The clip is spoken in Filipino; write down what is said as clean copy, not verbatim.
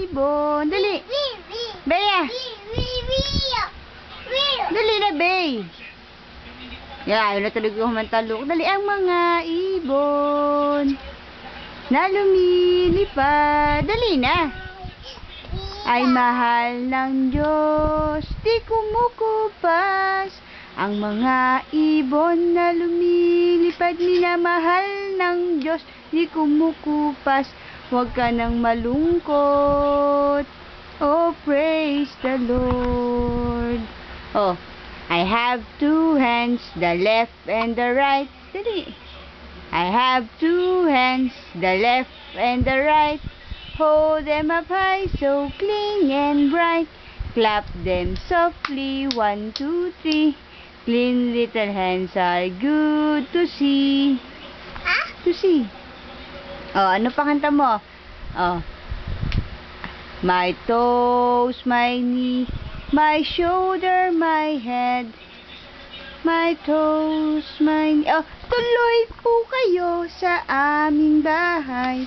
ibon. Dali. Bea. Dali na, Bea. Ayaw na tuloy ko humantalok. Dali ang mga ibon na lumilipad. Dali na. Ay mahal ng Diyos, di kumukupas. Ang mga ibon na lumilipad, minamahal ng Diyos, di kumukupas. Huwag ka nang malungkot. Oh, praise the Lord. Oh, I have two hands, the left and the right. Dali. I have two hands, the left and the right. Hold them up high, so clean and bright. Clap them softly, 1, 2, 3. Clean little hands are good to see. To see. Oh, ano pa kanta mo? Oh. My toes, my knee, my shoulder, my head. My toes, my knee. Oh, tuloy po kayo sa aming bahay.